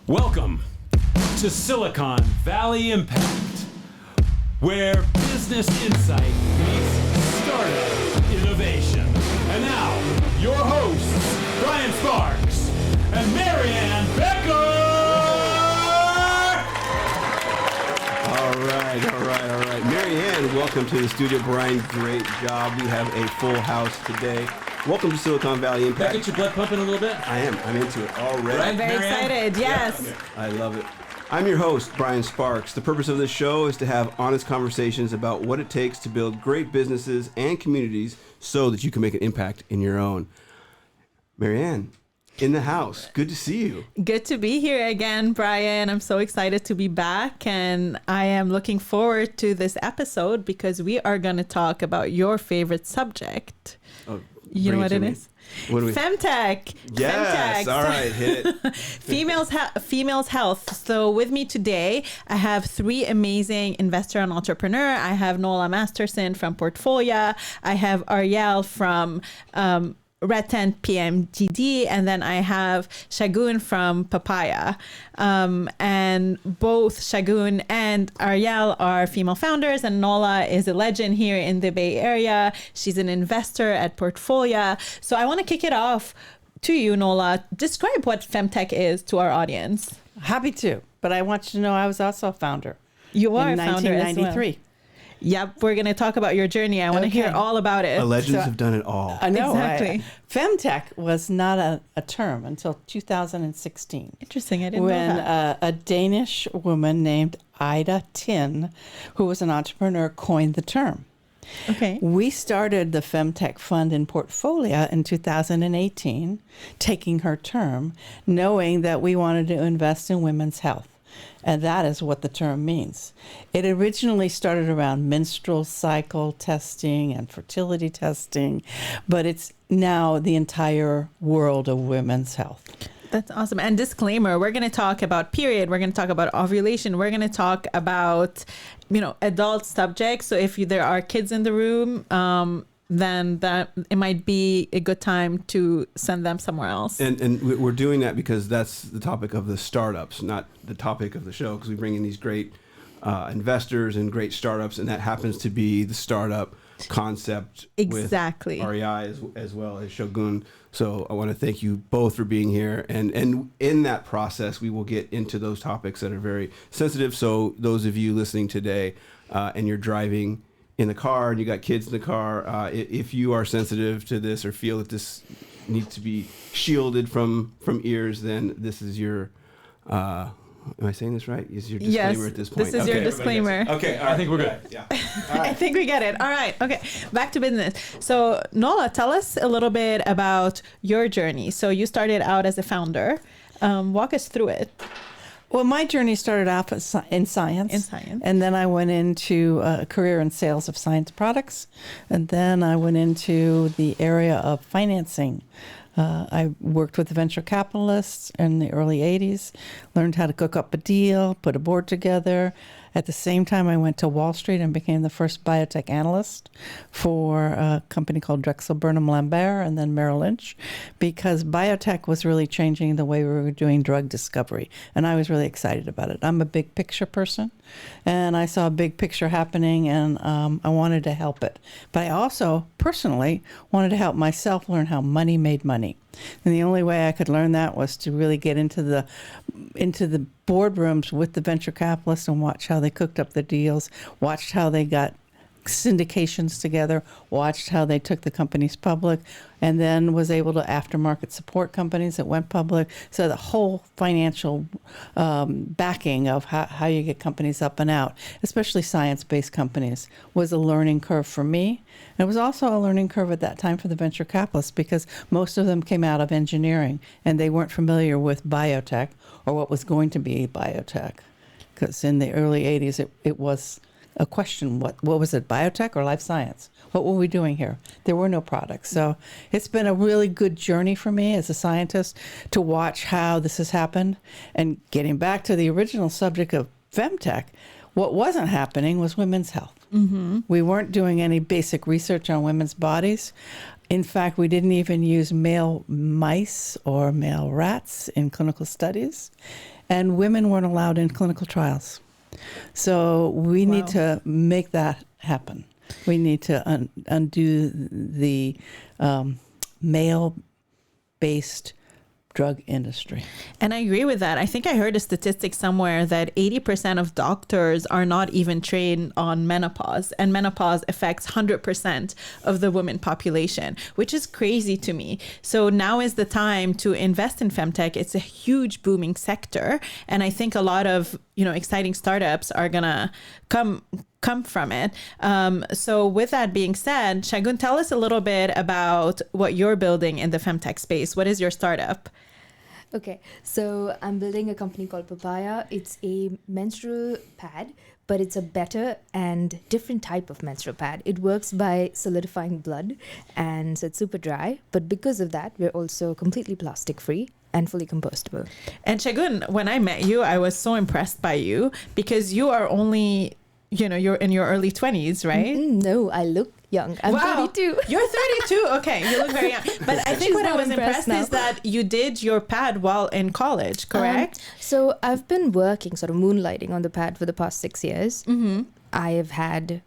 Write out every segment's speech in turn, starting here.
Welcome to Silicon Valley Impact, where business insight meets startup innovation. And now, your hosts, Brian Sparks and Marian Bekkar! All right. Marianne, welcome to the studio. Brian, great job. We have a full house today. Welcome to Silicon Valley Impact. Get your blood pumping a little bit? I am. I'm into it already. I'm very excited. Yes. Yeah, okay. I love it. I'm your host, Brian Sparks. The purpose of this show is to have honest conversations about what it takes to build great businesses and communities so that you can make an impact in your own. Marianne, in the house. Good to see you. Good to be here again, Brian. I'm so excited to be back, and I am looking forward to this episode because we are going to talk about your favorite subject. Oh, you know what it is? What do we? Femtech. Yes. Femtech. All right. Hit it. Females health. So with me today, I have three amazing investor and entrepreneur. I have Nola Masterson from Portfolia. I have Ariel from Red Tent PMGD, and then I have Shagun from Papaya. And both Shagun and Ariel are female founders, and Nola is a legend here in the Bay Area. She's an investor at Portfolia. So I want to kick it off to you, Nola. Describe what Femtech is to our audience. Happy to, but I want you to know I was also a founder. You are in a founder 1993. as well. Yep, we're going to talk about your journey. I want to hear all about it. Legends have done it all. I know. Exactly. Femtech was not a term until 2016. Interesting. I didn't when know that. a Danish woman named Ida Tin, who was an entrepreneur, coined the term. Okay. We started the Femtech Fund in Portfolia in 2018, taking her term, knowing that we wanted to invest in women's health. And that is what the term means. It originally started around menstrual cycle testing and fertility testing, but it's now the entire world of women's health. That's awesome. And disclaimer, we're going to talk about period. We're going to talk about ovulation. We're going to talk about, adult subjects. So if there are kids in the room, then that it might be a good time to send them somewhere else. And we're doing that because that's the topic of the startups, not the topic of the show, because we bring in these great investors and great startups, and that happens to be the startup concept exactly. with REI as well as Shagun. So I want to thank you both for being here. And in that process, we will get into those topics that are very sensitive. So those of you listening today and you're driving in the car and you got kids in the car, if you are sensitive to this or feel that this needs to be shielded from ears, then this is your am I saying this right? Is your disclaimer at this point? This is your disclaimer. Okay, I think we're good. Yeah. I think we get it. All right. Okay. Back to business. So Nola, tell us a little bit about your journey. So you started out as a founder. Walk us through it. Well, my journey started off in science. And then I went into a career in sales of science products. And then I went into the area of financing. I worked with venture capitalists in the early 80s, learned how to cook up a deal, put a board together. At the same time, I went to Wall Street and became the first biotech analyst for a company called Drexel Burnham Lambert and then Merrill Lynch, because biotech was really changing the way we were doing drug discovery. And I was really excited about it. I'm a big picture person, and I saw a big picture happening, and I wanted to help it. But I also personally wanted to help myself learn how money made money. And the only way I could learn that was to really get into the boardrooms with the venture capitalists and watch how they cooked up the deals, watched how they got syndications together, watched how they took the companies public, and then was able to aftermarket support companies that went public. So the whole financial backing of how you get companies up and out, especially science-based companies, was a learning curve for me. And it was also a learning curve at that time for the venture capitalists because most of them came out of engineering and they weren't familiar with biotech or what was going to be biotech. Because in the early 80s, it was a question, what was it, biotech or life science? What were we doing here? There were no products. So it's been a really good journey for me as a scientist to watch how this has happened. And getting back to the original subject of Femtech, what wasn't happening was women's health. Mm-hmm. We weren't doing any basic research on women's bodies. In fact, we didn't even use male mice or male rats in clinical studies, and women weren't allowed in clinical trials. So we need to make that happen. We need to undo the male-based drug industry. And I agree with that. I think I heard a statistic somewhere that 80% of doctors are not even trained on menopause, and menopause affects 100% of the women population, which is crazy to me. So now is the time to invest in femtech. It's a huge booming sector, and I think a lot of exciting startups are gonna come from it. So with that being said, Shagun, tell us a little bit about what you're building in the femtech space. What is your startup? Okay, so I'm building a company called Papaya. It's a menstrual pad, but it's a better and different type of menstrual pad. It works by solidifying blood, and so it's super dry. But because of that, we're also completely plastic free and fully compostable. And Shagun, when I met you, I was so impressed by you because you are only, you're in your early 20s, right? No, I look young. I'm 32. You're 32. Okay, you look very young. But I think what I was impressed is that you did your pad while in college, correct? So I've been working, sort of moonlighting on the pad for the past 6 years. Mm-hmm. I have had,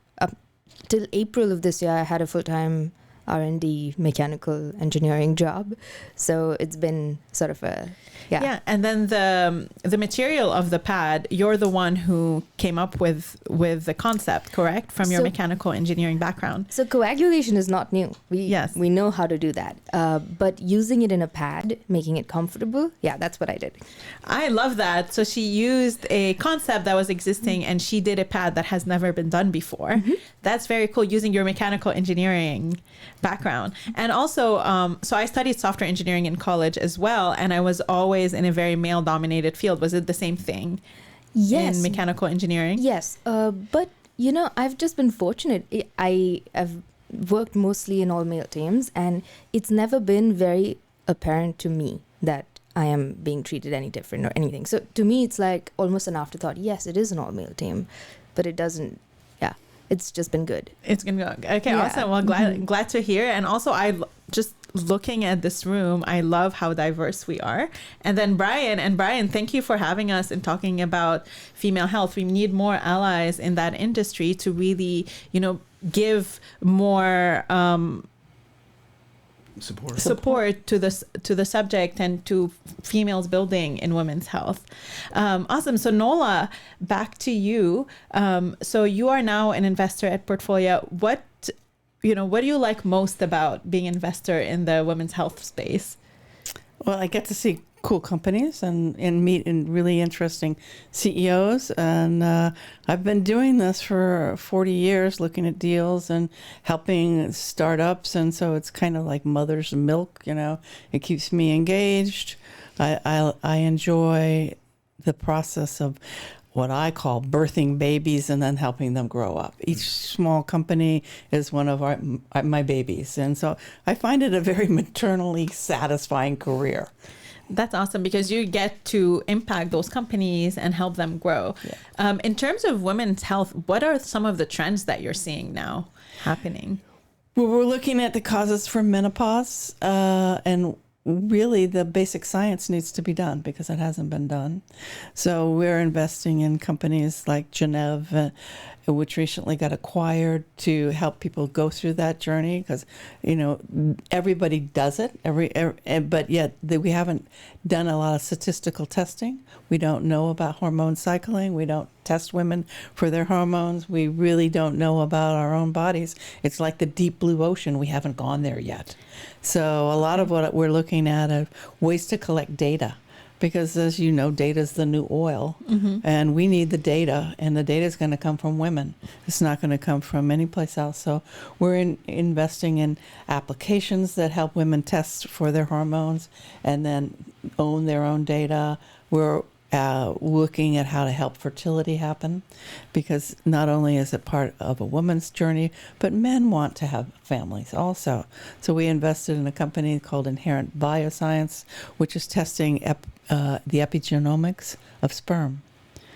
till April of this year, I had a full-time R&D mechanical engineering job. So it's been sort of a, Yeah, and then the material of the pad, you're the one who came up with the concept, correct? From your mechanical engineering background. So coagulation is not new. We know how to do that. But using it in a pad, making it comfortable, that's what I did. I love that. So she used a concept that was existing and she did a pad that has never been done before. Mm-hmm. That's very cool, using your mechanical engineering background. And also, so I studied software engineering in college as well, and I was always in a very male-dominated field. Was it the same thing? Yes. In mechanical engineering? Yes. But, I've just been fortunate. I have worked mostly in all-male teams, and it's never been very apparent to me that I am being treated any different or anything. So to me, it's like almost an afterthought. Yes, it is an all-male team, but it doesn't, it's just been good. It's been good. Okay, awesome. Well, glad to hear. And also, just looking at this room, I love how diverse we are. And then Brian, thank you for having us and talking about female health. We need more allies in that industry to really, give more support to the subject and to females building in women's health. Awesome. So Nola, back to you. So you are now an investor at Portfolia. What do you like most about being an investor in the women's health space? Well, I get to see cool companies and meet really interesting CEOs. And I've been doing this for 40 years, looking at deals and helping startups. And so it's kind of like mother's milk, it keeps me engaged. I enjoy the process of what I call birthing babies and then helping them grow up. Each small company is one of my babies. And so I find it a very maternally satisfying career. That's awesome because you get to impact those companies and help them grow. Yeah. In terms of women's health, what are some of the trends that you're seeing now happening? Well, we're looking at the causes for menopause, and really the basic science needs to be done because it hasn't been done. So we're investing in companies like Genève, which recently got acquired to help people go through that journey because, everybody does it, but yet we haven't done a lot of statistical testing. We don't know about hormone cycling. We don't test women for their hormones. We really don't know about our own bodies. It's like the deep blue ocean. We haven't gone there yet. So a lot of what we're looking at are ways to collect data. Because as you know, data is the new oil, and we need the data, and the data is going to come from women. It's not going to come from any place else. So we're investing in applications that help women test for their hormones and then own their own data. We're looking at how to help fertility happen, because not only is it part of a woman's journey, but men want to have families also. So we invested in a company called Inherent Bioscience, which is testing the epigenomics of sperm.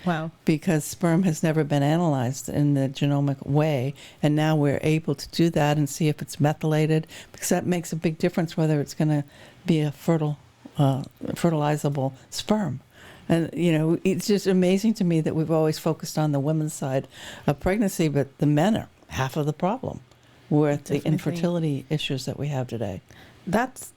Wow. Because sperm has never been analyzed in the genomic way. And now we're able to do that and see if it's methylated, because that makes a big difference whether it's going to be a fertilizable sperm. And, it's just amazing to me that we've always focused on the women's side of pregnancy, but the men are half of the problem with the infertility issues that we have today. That's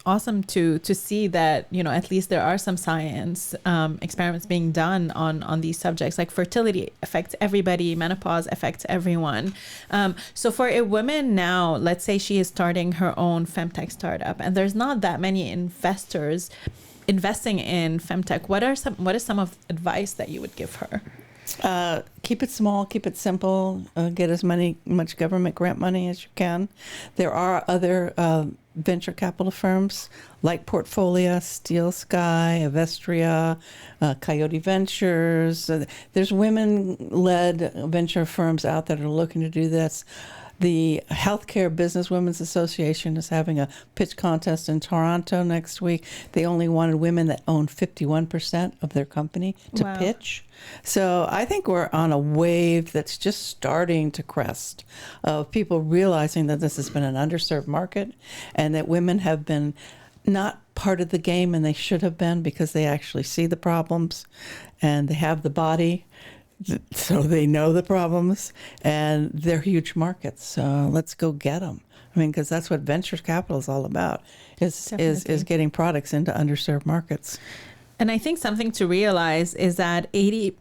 awesome to see that, at least there are some science experiments being done on these subjects. Like fertility affects everybody, menopause affects everyone. So for a woman now, let's say she is starting her own femtech startup, and there's not that many investors investing in femtech. What is some of the advice that you would give her? Keep it small, keep it simple, get as much government grant money as you can. There are other venture capital firms like Portfolia, Steel Sky, Avestria, Coyote Ventures. There's women-led venture firms out that are looking to do this. The Healthcare Business Women's Association is having a pitch contest in Toronto next week. They only wanted women that own 51% of their company to pitch. So I think we're on a wave that's just starting to crest of people realizing that this has been an underserved market and that women have been not part of the game, and they should have been, because they actually see the problems and they have the body. So they know the problems, and they're huge markets. So let's go get them. I mean, because that's what venture capital is all about, is getting products into underserved markets. And I think something to realize is that 80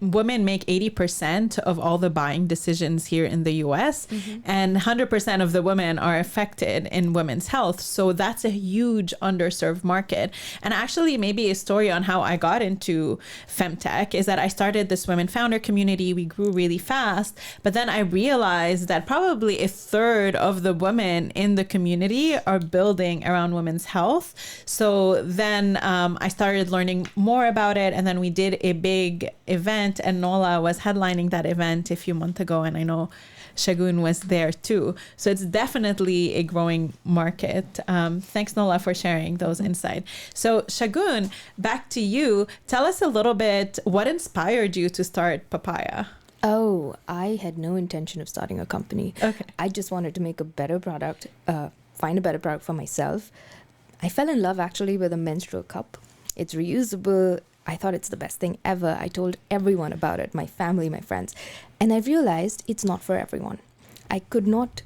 women make 80% of all the buying decisions here in the US, and 100% of the women are affected in women's health. So that's a huge underserved market. And actually, maybe a story on how I got into femtech is that I started this women founder community. We grew really fast, but then I realized that probably a third of the women in the community are building around women's health. So then I started learning more about it, and then we did a big event, and Nola was headlining that event a few months ago, and I know Shagun was there too. So it's definitely a growing market. Thanks, Nola, for sharing those insights. So Shagun, back to you. Tell us a little bit, what inspired you to start Papaya? Oh, I had no intention of starting a company. Okay. I just wanted to make a better product, find a better product for myself. I fell in love actually with a menstrual cup. It's reusable. I thought it's the best thing ever. I told everyone about it, my family, my friends. And I realized it's not for everyone. I could not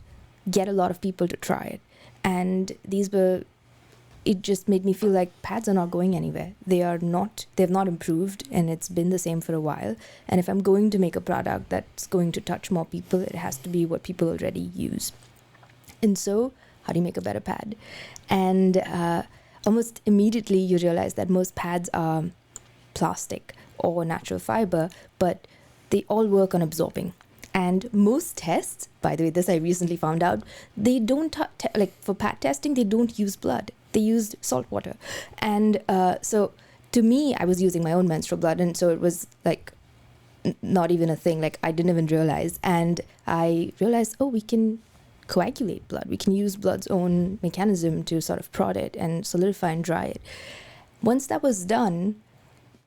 get a lot of people to try it. And it just made me feel like pads are not going anywhere. They've not improved, and it's been the same for a while. And if I'm going to make a product that's going to touch more people, it has to be what people already use. And so, how do you make a better pad? And almost immediately you realize that most pads are plastic or natural fiber, but they all work on absorbing. And most tests, by the way, this I recently found out, they don't, for pad testing, they don't use blood. They used salt water. And so to me, I was using my own menstrual blood, and so it was like not even a thing. Like I didn't even realize. And I realized, we can coagulate blood. We can use blood's own mechanism to sort of prod it and solidify and dry it. Once that was done,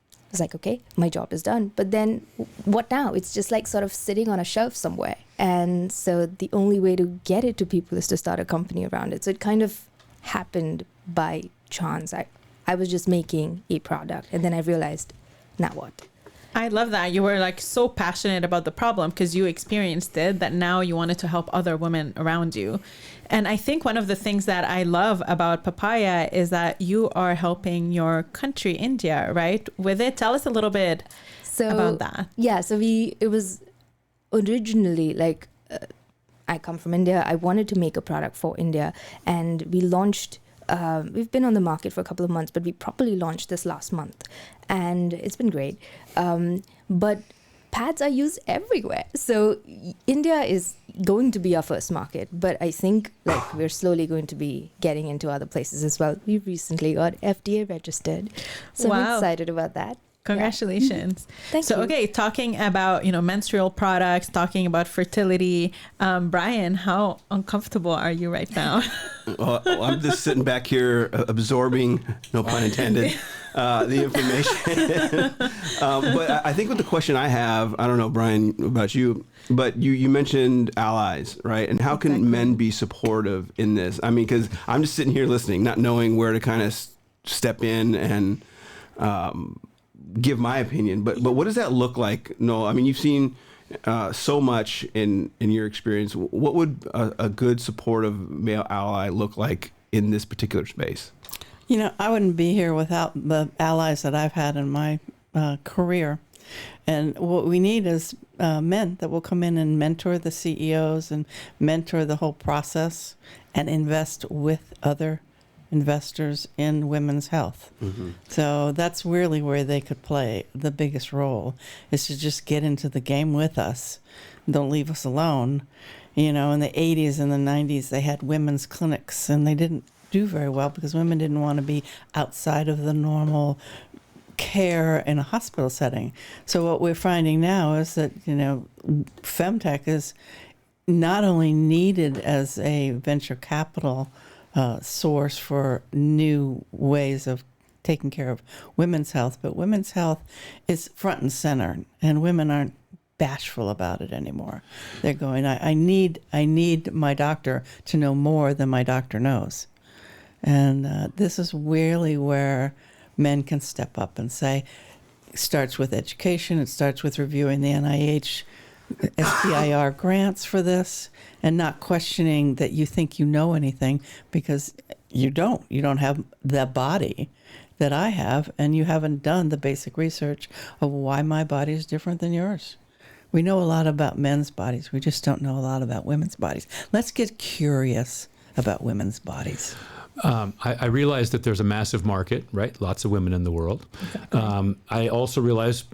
I was like, okay, my job is done. But then what now? It's just like sort of sitting on a shelf somewhere. And so the only way to get it to people is to start a company around it. So it kind of happened by chance. I was just making a product, and then I realized, now what? I love that. You were like so passionate about the problem because you experienced it, that now you wanted to help other women around you. And I think one of the things that I love about Papaya is that you are helping your country, India, right? With it. Tell us a little bit about that. Yeah. So it was originally like, I come from India. I wanted to make a product for India, and we launched, we've been on the market for a couple of months, but we properly launched this last month, and it's been great. But pads are used everywhere. So India is going to be our first market, but I think like we're slowly going to be getting into other places as well. We recently got FDA registered, so I'm excited about that. Congratulations. Thank you. Okay, talking about, menstrual products, talking about fertility. Brian, how uncomfortable are you right now? Well, I'm just sitting back here absorbing, no pun intended, the information. But I think with the question I have, I don't know, Brian, about you, but you mentioned allies, right? And how can men be supportive in this? I mean, because I'm just sitting here listening, not knowing where to kind of step in and give my opinion. But what does that look like, Nola? I mean, you've seen so much in your experience. What would a good supportive male ally look like in this particular space? I wouldn't be here without the allies that I've had in my career. And what we need is men that will come in and mentor the CEOs and mentor the whole process and invest with other investors in women's health. Mm-hmm. So that's really where they could play the biggest role, is to just get into the game with us. Don't leave us alone. In the 80s and the 90s, they had women's clinics, and they didn't do very well because women didn't want to be outside of the normal care in a hospital setting. So what we're finding now is that, Femtech is not only needed as a venture capital source for new ways of taking care of women's health, but women's health is front and center, and women aren't bashful about it anymore. They're going, I need my doctor to know more than my doctor knows. And this is really where men can step up and say, it starts with education, it starts with reviewing the NIH SBIR grants for this, and not questioning that you think you know anything, because you don't. You don't have the body that I have, and you haven't done the basic research of why my body is different than yours. We know a lot about men's bodies. We just don't know a lot about women's bodies. Let's get curious about women's bodies. I realize that there's a massive market, right? Lots of women in the world. Exactly. I also realize,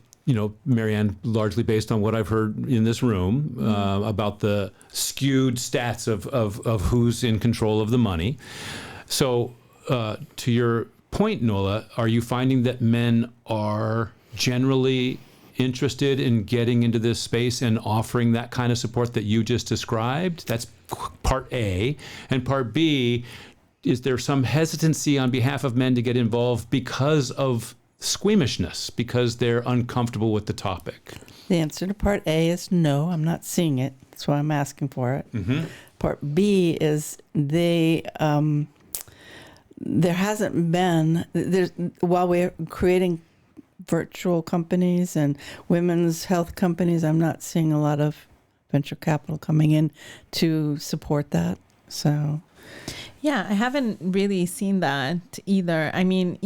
Marianne, largely based on what I've heard in this room about the skewed stats of who's in control of the money. So to your point, Nola, are you finding that men are generally interested in getting into this space and offering that kind of support that you just described? That's part A. And part B, is there some hesitancy on behalf of men to get involved because of squeamishness, because they're uncomfortable with the topic? The answer to part A is no, I'm not seeing it. That's why I'm asking for it. Mm-hmm. Part B is there hasn't been, while we're creating virtual companies and women's health companies, I'm not seeing a lot of venture capital coming in to support that. So Yeah, I haven't really seen that either. I mean,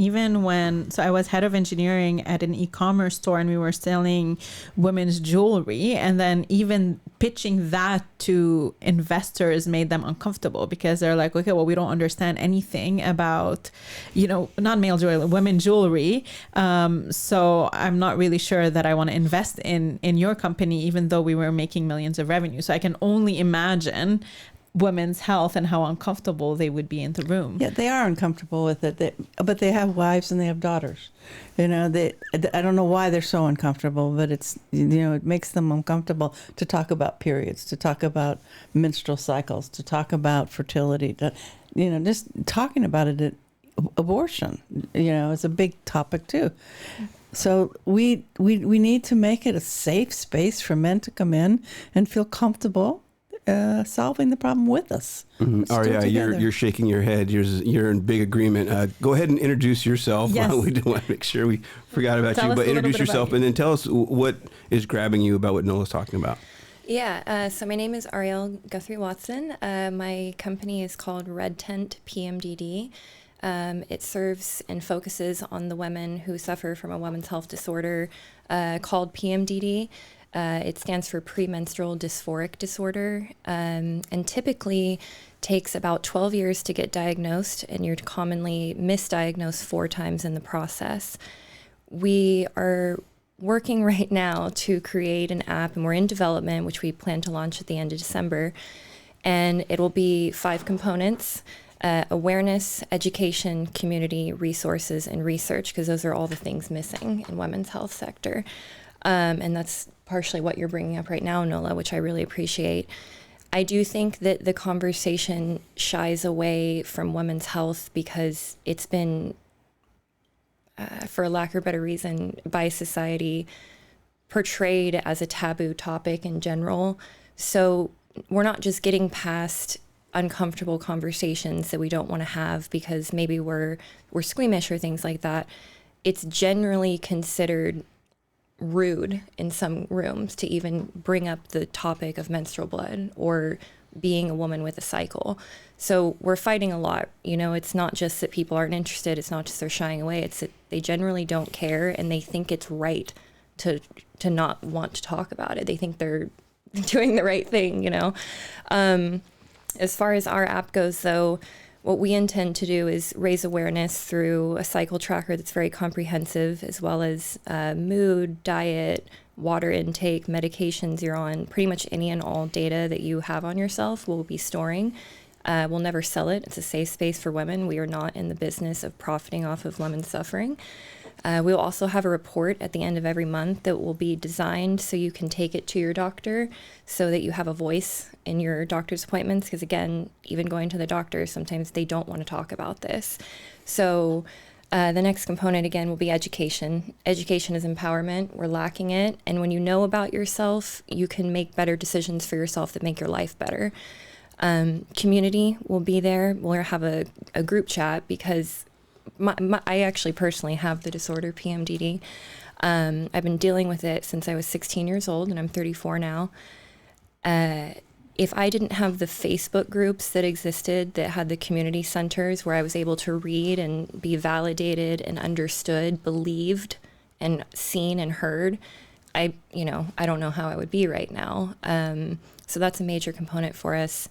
so I was head of engineering at an e-commerce store, and we were selling women's jewelry, and then even pitching that to investors made them uncomfortable, because they're like, okay, well, we don't understand anything about, not male jewelry, women jewelry. So I'm not really sure that I want to invest in your company, even though we were making millions of revenue. So I can only imagine women's health and how uncomfortable they would be in the room. Yeah, they are uncomfortable with it, but they have wives and they have daughters. I don't know why they're so uncomfortable, but it makes them uncomfortable to talk about periods, to talk about menstrual cycles, to talk about fertility, just talking about it. Abortion, is a big topic too. So we need to make it a safe space for men to come in and feel comfortable solving the problem with us. Mm-hmm. Ariel, you're shaking your head. You're in big agreement. Go ahead and introduce yourself. Yes. We don't want to make sure we forgot about tell you, but introduce yourself and then tell us what is grabbing you about what Nola's talking about. Yeah, so my name is Ariel Watson. My company is called Red Tent PMDD. It serves and focuses on the women who suffer from a women's health disorder called PMDD. It stands for premenstrual dysphoric disorder, and typically takes about 12 years to get diagnosed, and you're commonly misdiagnosed 4 times in the process. We are working right now to create an app, and we're in development, which we plan to launch at the end of December, and it will be 5 components. awareness, education, community, resources, and research, because those are all the things missing in women's health sector. And that's partially what you're bringing up right now, Nola, which I really appreciate. I do think that the conversation shies away from women's health because it's been, for lack of a better reason, by society portrayed as a taboo topic in general. So we're not just getting past uncomfortable conversations that we don't want to have because maybe we're squeamish or things like that. It's generally considered rude in some rooms to even bring up the topic of menstrual blood or being a woman with a cycle. So we're fighting a lot. You know, it's not just that people aren't interested. It's not just they're shying away. It's that they generally don't care and they think it's right to not want to talk about it. They think they're doing the right thing, you know. As far as our app goes, though, what we intend to do is raise awareness through a cycle tracker that's very comprehensive, as well as mood, diet, water intake, medications you're on. Pretty much any and all data that you have on yourself we'll be storing. We'll never sell it. It's a safe space for women. We are not in the business of profiting off of women's suffering. We'll also have a report at the end of every month that will be designed so you can take it to your doctor so that you have a voice in your doctor's appointments. Because again, even going to the doctor, sometimes they don't want to talk about this. So the next component, again, will be education. Education is empowerment. We're lacking it. And when you know about yourself, you can make better decisions for yourself that make your life better. Community will be there. We'll have a group chat because I actually personally have the disorder PMDD. I've been dealing with it since I was 16 years old, and I'm 34 now. If I didn't have the Facebook groups that existed that had the community centers where I was able to read and be validated and understood, believed and seen and heard, I don't know how I would be right now. So that's a major component for us.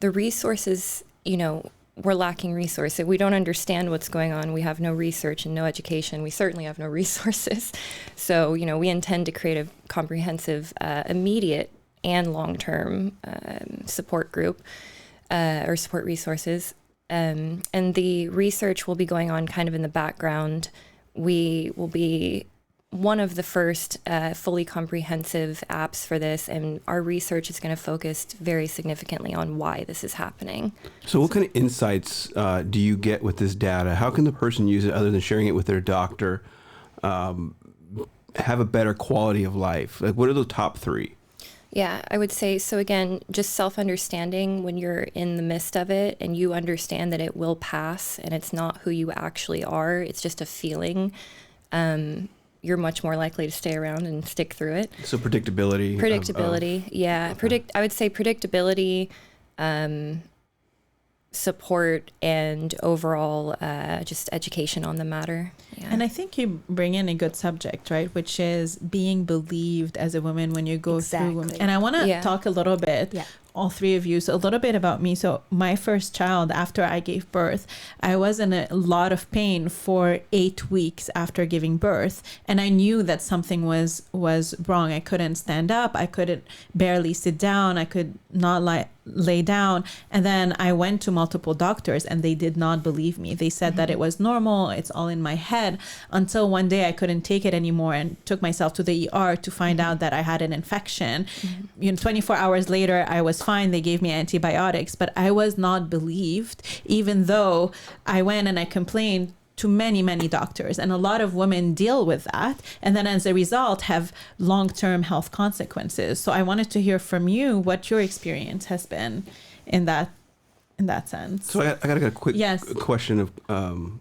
The resources, we're lacking resources. If we don't understand what's going on, we have no research and no education. We certainly have no resources. So, we intend to create a comprehensive, immediate and long-term support group or support resources. And the research will be going on kind of in the background. We will be one of the first fully comprehensive apps for this, and our research is going to focus very significantly on why this is happening. So what kind of insights do you get with this data? How can the person use it other than sharing it with their doctor, have a better quality of life? Like, what are the top three? Yeah, I would say, so again, just self-understanding when you're in the midst of it and you understand that it will pass and it's not who you actually are, it's just a feeling. You're much more likely to stay around and stick through it. So predictability. Yeah. Okay. I would say predictability, support, and overall just education on the matter. Yeah. And I think you bring in a good subject, right? Which is being believed as a woman when you go through women. And I want to talk a little bit, all three of you, so a little bit about me. So my first child, after I gave birth, I was in a lot of pain for 8 weeks after giving birth. And I knew that something was wrong. I couldn't stand up. I couldn't barely sit down. I could not lay down. And then I went to multiple doctors and they did not believe me. They said that it was normal. It's all in my head, until one day I couldn't take it anymore and took myself to the ER to find out that I had an infection. 24 hours later, I was fine. They gave me antibiotics, but I was not believed, even though I went and I complained to many, many doctors. And a lot of women deal with that. And then as a result, have long-term health consequences. So I wanted to hear from you what your experience has been in that sense. So I got a quick question of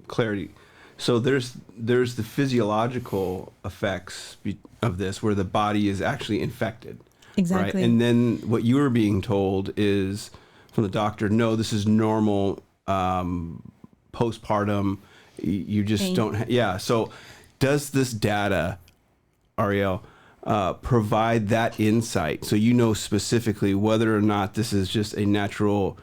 clarity. So there's the physiological effects of this where the body is actually infected. Exactly. Right? And then what you were being told is from the doctor, no, this is normal postpartum. You just don't. So does this data, Ariel, provide that insight? So you know specifically whether or not this is just a natural,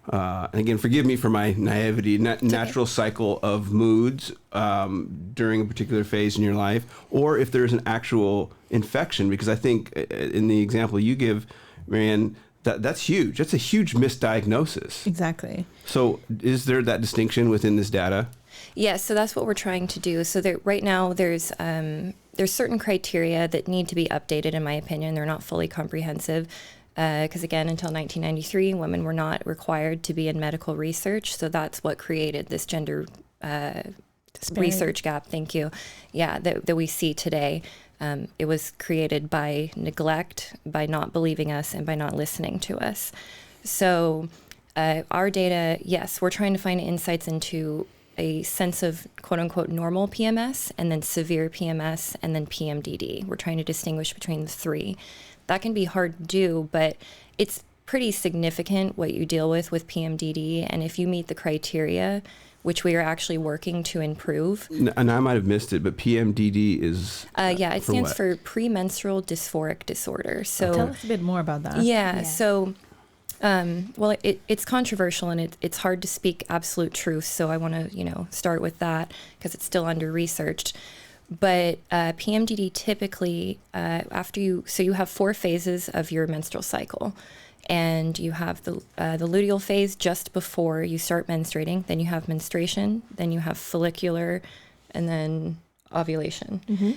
and again, forgive me for my naivety, natural cycle of moods during a particular phase in your life, or if there's an actual infection. Because I think in the example you give, Marian, That's huge. That's a huge misdiagnosis. Exactly. So is there that distinction within this data? Yeah, so that's what we're trying to do. So right now there's certain criteria that need to be updated, in my opinion. They're not fully comprehensive because, again, until 1993, women were not required to be in medical research. So that's what created this gender research gap. Thank you. Yeah, that we see today. It was created by neglect, by not believing us, and by not listening to us. So our data, yes, we're trying to find insights into a sense of quote unquote normal PMS, and then severe PMS, and then PMDD. We're trying to distinguish between the three. That can be hard to do, but it's pretty significant what you deal with PMDD. And if you meet the criteria, which we are actually working to improve. And I might have missed it, but PMDD is it stands for premenstrual dysphoric disorder. So tell us a bit more about that. Yeah. So, it's controversial and it's hard to speak absolute truth. So I want to, start with that because it's still under researched. But PMDD typically you have 4 phases of your menstrual cycle. And you have the luteal phase just before you start menstruating. Then you have menstruation. Then you have follicular, and then ovulation. Mm-hmm.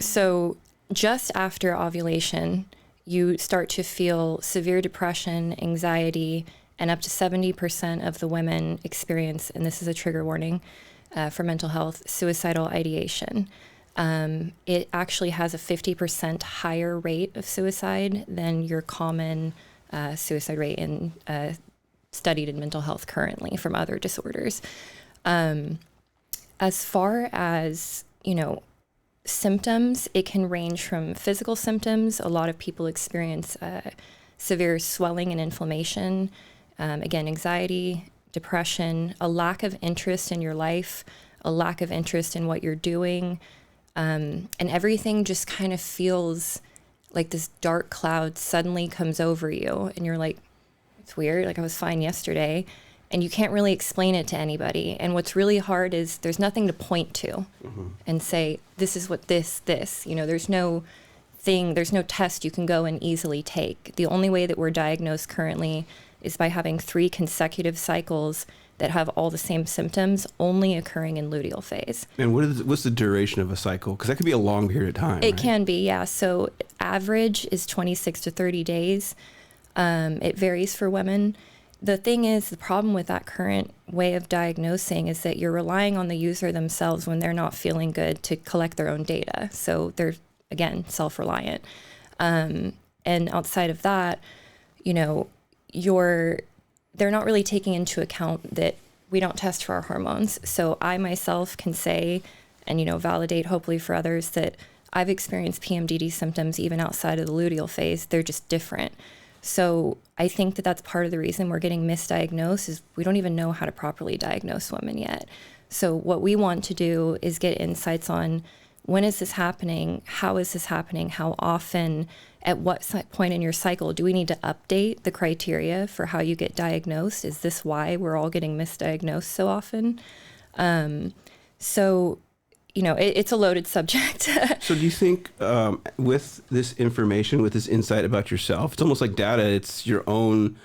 So just after ovulation, you start to feel severe depression, anxiety, and up to 70% of the women experience, and this is a trigger warning for mental health, suicidal ideation. It actually has a 50% higher rate of suicide than your common suicide rate studied in mental health currently from other disorders. As far as, symptoms, it can range from physical symptoms. A lot of people experience severe swelling and inflammation, again, anxiety, depression, a lack of interest in your life, a lack of interest in what you're doing, and everything just kind of feels like this dark cloud suddenly comes over you and you're like, it's weird. Like I was fine yesterday, and you can't really explain it to anybody. And what's really hard is there's nothing to point to and say, this is what this, there's no test you can go and easily take. The only way that we're diagnosed currently is by having 3 consecutive cycles that have all the same symptoms only occurring in luteal phase. And what's the duration of a cycle? Because that could be a long period of time. It can be, yeah. So average is 26 to 30 days. It varies for women. The thing is, the problem with that current way of diagnosing is that you're relying on the user themselves when they're not feeling good to collect their own data. So they're, again, self-reliant. And outside of that, they're not really taking into account that we don't test for our hormones. So I myself can say, and validate hopefully for others, that I've experienced PMDD symptoms even outside of the luteal phase. They're just different. So I think that that's part of the reason we're getting misdiagnosed is we don't even know how to properly diagnose women yet. So what we want to do is get insights on when is this happening? How is this happening? How often? At what point in your cycle do we need to update the criteria for how you get diagnosed? Is this why we're all getting misdiagnosed so often? It's a loaded subject. So do you think with this information, with this insight about yourself, it's almost like data, it's your own,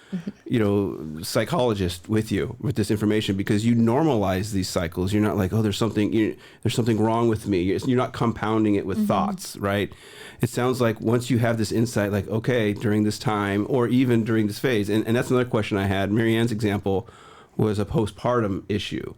psychologist with you with this information, because you normalize these cycles. You're not like, oh, there's something wrong with me. You're not compounding it with thoughts, right? It sounds like once you have this insight, like, okay, during this time or even during this phase, and that's another question I had. Marianne's example was a postpartum issue.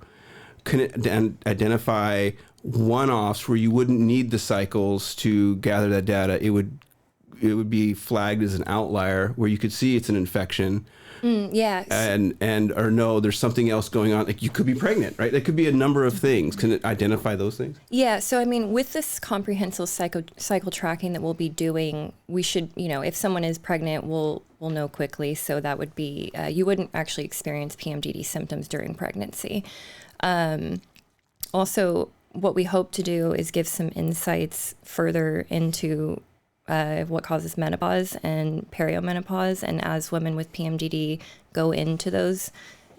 Can it identify one-offs where you wouldn't need the cycles to gather that data? It would be flagged as an outlier where you could see it's an infection. Yes. Or no, there's something else going on. Like you could be pregnant, right? There could be a number of things. Can it identify those things? Yeah. So, with this comprehensive cycle tracking that we'll be doing, we should, if someone is pregnant, we'll know quickly. So that would be, you wouldn't actually experience PMDD symptoms during pregnancy. Also, what we hope to do is give some insights further into what causes menopause and periomenopause. And as women with PMDD go into those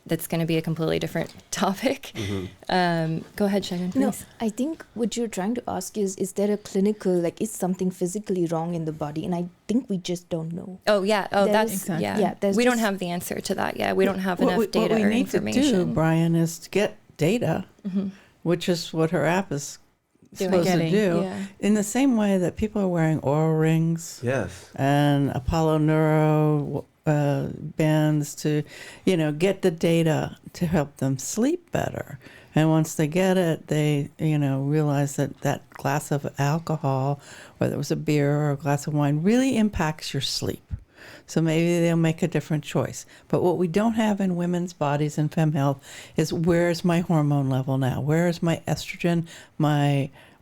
that's going to be a completely different topic. Go ahead, Shagun, please. No, I think what you're trying to ask is there a clinical, like, is something physically wrong in the body? And I think we just don't know. Oh, yeah. Oh, that's, Exactly. yeah. We don't have the answer to that yet. We don't have enough data or information. What we need to do, Brian, is to get data, which is what her app is supposed to do. Yeah. In the same way that people are wearing oral rings Yes. and Apollo Neuro bands to, get the data to help them sleep better. And once they get it, they, realize that glass of alcohol, whether it was a beer or a glass of wine, really impacts your sleep. So maybe they'll make a different choice. But what we don't have in women's bodies and fem health is, where's my hormone level now? Where is my estrogen,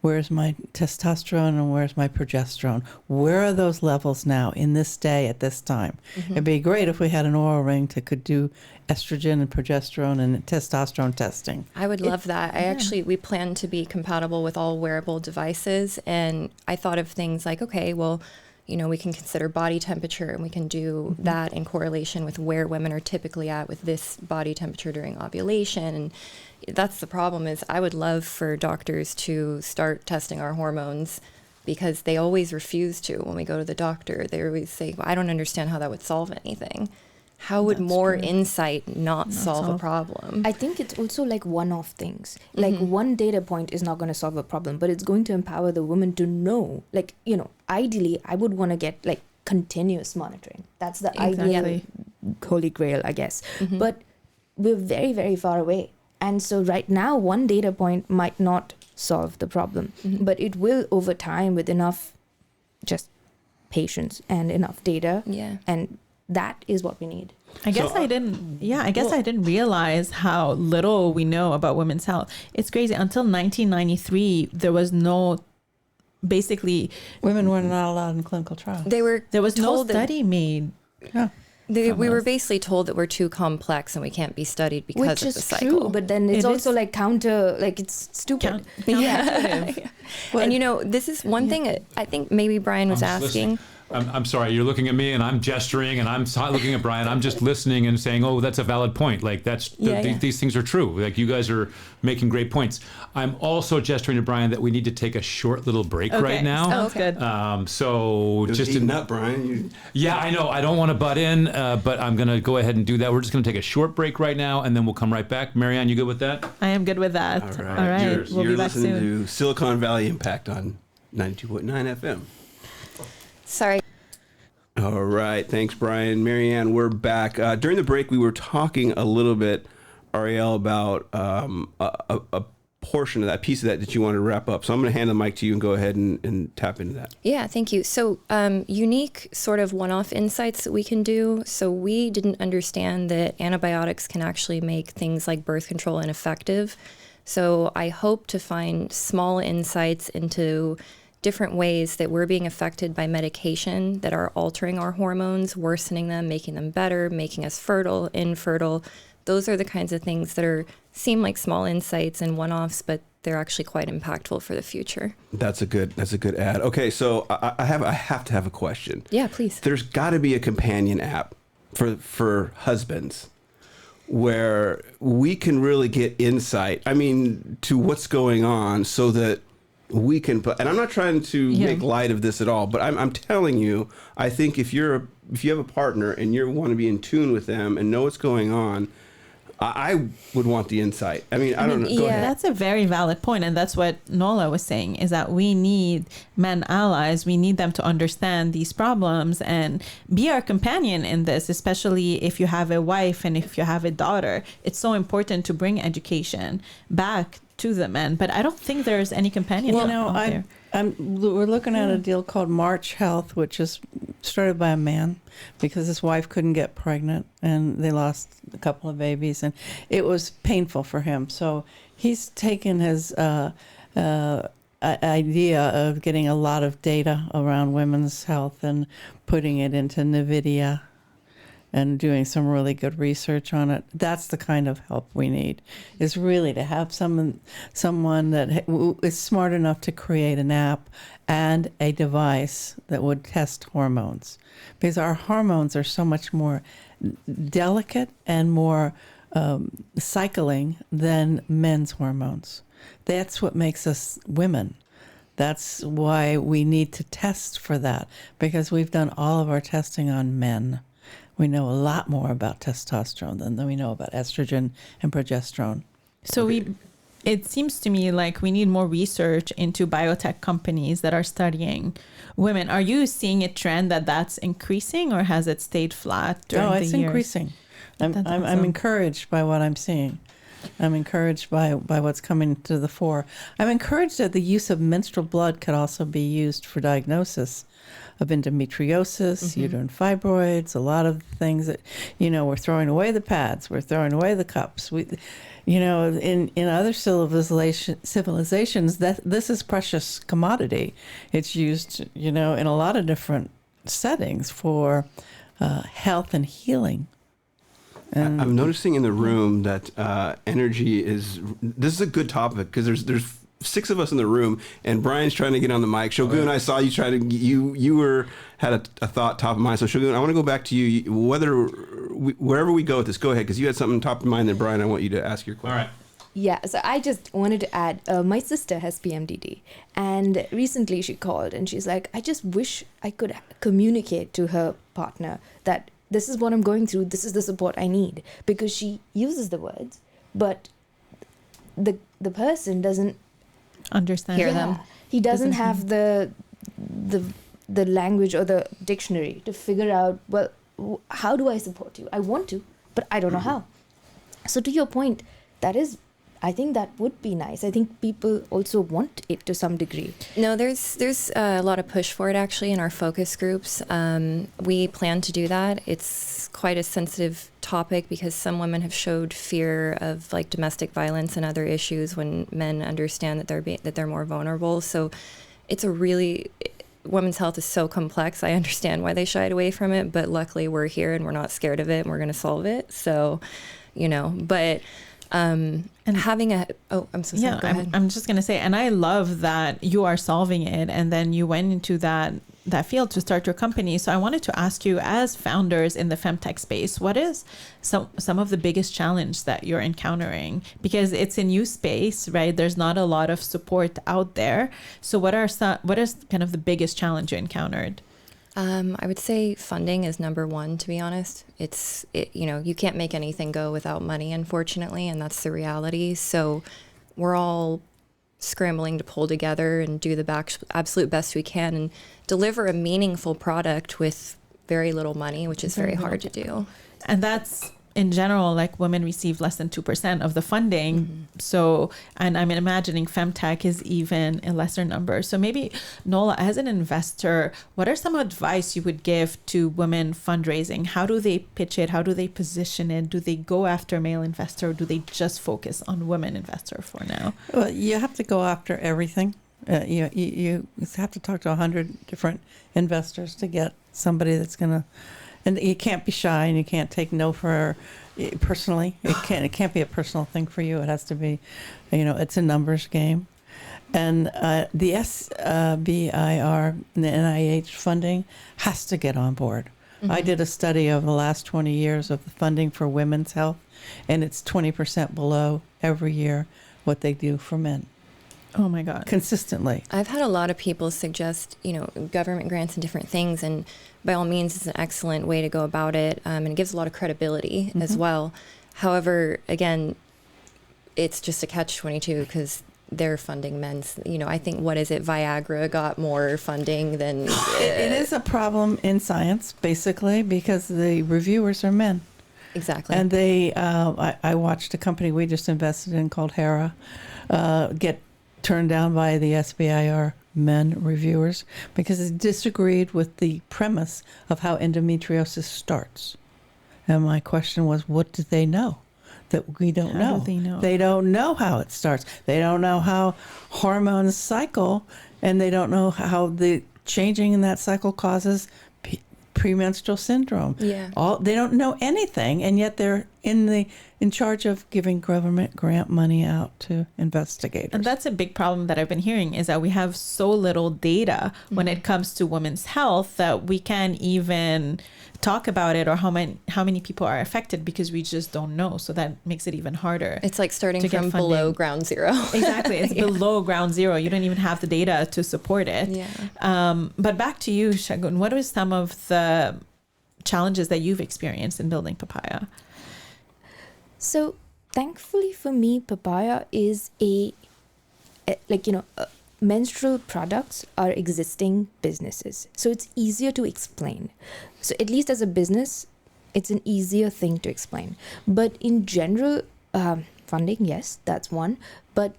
where's my testosterone, and where's my progesterone? Where are those levels now in this day at this time? It'd be great if we had an oral ring that could do estrogen and progesterone and testosterone testing. I would love that. We plan to be compatible with all wearable devices. And I thought of things like, okay, well, we can consider body temperature, and we can do that in correlation with where women are typically at with this body temperature during ovulation. And that's the problem, is I would love for doctors to start testing our hormones, because they always refuse to. When we go to the doctor, they always say, well, I don't understand how that would solve anything. How would more insight not solve a problem? I think it's also like one-off things. Like one data point is not going to solve a problem, but it's going to empower the woman to know. Like, ideally, I would want to get like continuous monitoring. That's the ideal holy grail, I guess. But we're very, very far away. And so right now, one data point might not solve the problem, but it will over time with enough just patience and enough data. Yeah. And that is what we need. I didn't realize how little we know about women's health. It's crazy. Until 1993, there was Women were not allowed in clinical trials. there was no study made. Yeah. We were basically told that we're too complex and we can't be studied because of the cycle. True, but then it's also like counter, like it's stupid. And this is one thing I think maybe Brian was asking. I'm sorry, you're looking at me and I'm gesturing and I'm looking at Brian. I'm just listening and saying, oh, that's a valid point. Like these things are true. Like you guys are making great points. I'm also gesturing to Brian that we need to take a short little break right now. Sounds good. So just eating up, Brian. Yeah, I know. I don't want to butt in, but I'm going to go ahead and do that. We're just going to take a short break right now, and then we'll come right back. Marianne, you good with that? I am good with that. All right. All right. We'll You're be back listening soon. to Silicon Valley Impact on 92.9 FM. Sorry. All right. Thanks, Brian. Marianne, we're back. During the break, we were talking a little bit, Ariel, about a portion of that, piece of that you want to wrap up. So I'm going to hand the mic to you and go ahead and tap into that. Yeah, thank you. So unique sort of one-off insights that we can do. So we didn't understand that antibiotics can actually make things like birth control ineffective. So I hope to find small insights into different ways that we're being affected by medication that are altering our hormones, worsening them, making them better, making us fertile, infertile. Those are the kinds of things that seem like small insights and one-offs, but they're actually quite impactful for the future. That's a good add. Okay, so I have to have a question. Yeah, please. There's got to be a companion app for husbands where we can really get insight, to what's going on, so that we can put, and I'm not trying to make light of this at all, but I'm telling you, I think if you have a partner and you want to be in tune with them and know what's going on, I would want the insight. I don't know. Go ahead. That's a very valid point, and that's what Nola was saying, is that we need men allies. We need them to understand these problems and be our companion in this, especially if you have a wife and if you have a daughter. It's so important to bring education back to the men, but I don't think there's any companion out there. We're looking at a deal called March Health, which is started by a man because his wife couldn't get pregnant and they lost a couple of babies and it was painful for him. So he's taken his idea of getting a lot of data around women's health and putting it into NVIDIA and doing some really good research on it. That's the kind of help we need, is really to have someone that is smart enough to create an app and a device that would test hormones. Because our hormones are so much more delicate and more cycling than men's hormones. That's what makes us women. That's why we need to test for that, because we've done all of our testing on men. We know a lot more about testosterone than we know about estrogen and progesterone. So it seems to me like we need more research into biotech companies that are studying women. Are you seeing a trend that's increasing, or has it stayed flat during the years? No, it's increasing. I'm encouraged by what I'm seeing. I'm encouraged by what's coming to the fore. I'm encouraged that the use of menstrual blood could also be used for diagnosis of endometriosis, uterine fibroids, a lot of things that, we're throwing away the pads, we're throwing away the cups. In other civilizations, that this is precious commodity. It's used, in a lot of different settings for health and healing. And I'm noticing in the room that energy this is a good topic, because there's 6 of us in the room, and Brian's trying to get on the mic. Shagun, I saw you try to, you had a thought top of mind. So Shagun, I want to go back to you. Wherever we go with this, go ahead, because you had something top of mind. Then Brian, I want you to ask your question. All right. Yeah, so I just wanted to add, my sister has PMDD, and recently she called and she's like, I just wish I could communicate to her partner that this is what I'm going through, this is the support I need, because she uses the words, but the person doesn't understand them. He doesn't have the language or the dictionary to figure out, well, how do I support you? I want to, but I don't know how. So to your point, I think that would be nice. I think people also want it to some degree. No, there's a lot of push for it actually in our focus groups. We plan to do that. It's quite a sensitive topic because some women have showed fear of like domestic violence and other issues when men understand that they're more vulnerable. So it's women's health is so complex. I understand why they shied away from it, but luckily we're here and we're not scared of it and we're going to solve it. So, but and having I'm so sorry. Yeah, go ahead. I'm just going to say, and I love that you are solving it, and then you went into that field to start your company. So I wanted to ask you, as founders in the femtech space, what is some of the biggest challenge that you're encountering? Because it's a new space, right? There's not a lot of support out there. So what is kind of the biggest challenge you encountered? I would say funding is number one, to be honest. You can't make anything go without money, unfortunately, and that's the reality. So we're all scrambling to pull together and do the absolute best we can and deliver a meaningful product with very little money, which is very hard to do. And that's, in general, like women receive less than 2% of the funding. Mm-hmm. So, and I'm imagining femtech is even a lesser number. So maybe, Nola, as an investor, what are some advice you would give to women fundraising? How do they pitch it? How do they position it? Do they go after male investor, or do they just focus on women investor for now? Well, you have to go after everything. You have to talk to 100 different investors to get somebody that's going to. And you can't be shy, and you can't take no for personally. It can't be a personal thing for you. It has to be, it's a numbers game. And the SBIR and the NIH funding has to get on board. Mm-hmm. I did a study of the last 20 years of the funding for women's health, and it's 20% below every year what they do for men. Oh my God. Consistently. I've had a lot of people suggest, government grants and different things, and by all means, it's an excellent way to go about it, and it gives a lot of credibility as well. However, again, it's just a catch-22 because they're funding men's, I think, Viagra got more funding than... It is a problem in science, basically, because the reviewers are men. Exactly. And they, I watched a company we just invested in called Hera get turned down by the SBIR men reviewers because it disagreed with the premise of how endometriosis starts. And my question was, what do they know that we don't know? How do they know? They don't know how it starts. They don't know how hormones cycle, and they don't know how the changing in that cycle causes premenstrual syndrome. Yeah. They don't know anything, and yet they're in charge of giving government grant money out to investigators. And that's a big problem that I've been hearing, is that we have so little data when it comes to women's health that we can't even talk about it, or how many people are affected, because we just don't know. So that makes it even harder. It's like starting from below ground zero. Exactly. It's below ground zero. You don't even have the data to support it. Yeah. But back to you, Shagun. What are some of the challenges that you've experienced in building Papaya? So thankfully for me, Papaya is menstrual products are existing businesses. So it's easier to explain. So at least as a business, it's an easier thing to explain. But in general, funding, yes, that's one. But